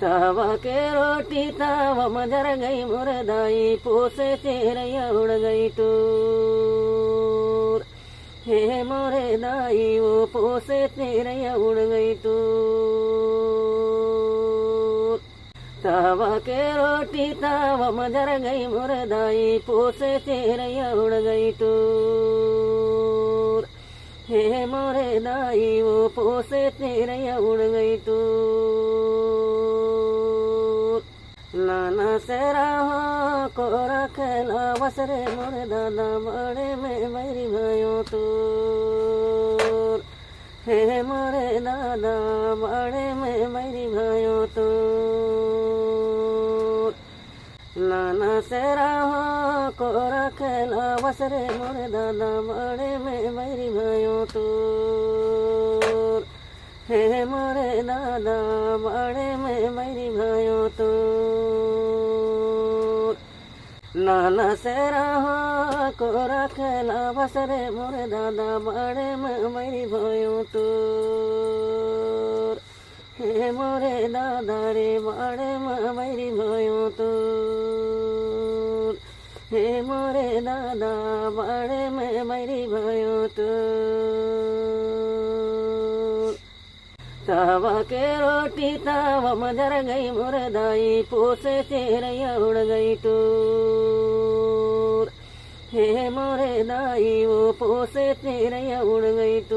तावा के रोटी तावा मजर गई मुरदाई पोसे तेरैया उड़ गई टूर। हे मोरे दाई वो पोसे तेरैया उड़ गई टूर। तावा के रोटी तावा मजर गई मुरदाई पोसे तेरैया उड़ गई टूर। हे मोरे दाई वो पोसे तेरैया उड़ गई टूर। नाना सेरा हो को रखला वसरे मोरे दादा बड़े में बैरी भयो टूर। हे मोरे दादा बड़े में बैरी भयो टूर। नाना सेरा हो को रखला वसरे मोरे दादा बड़े में बैरी भयो टूर। हे मोरे दादा बड़े में बैरी भयो टूर। नाना सेरा हो को रखला वसरे मोरे दादा बड़े में बैरी भयो टूर। हे मोरे दादा रे बड़े में बैरी भयो टूर। हे मोरे दादा बड़े में बैरी भयो टूर। तावा के रोटी तावा मजर गई मुरदाई पोसे तेरैया उड़ गई टूर। हे मोरे दाई वो पोसे तेरैया उड़ गई टूर।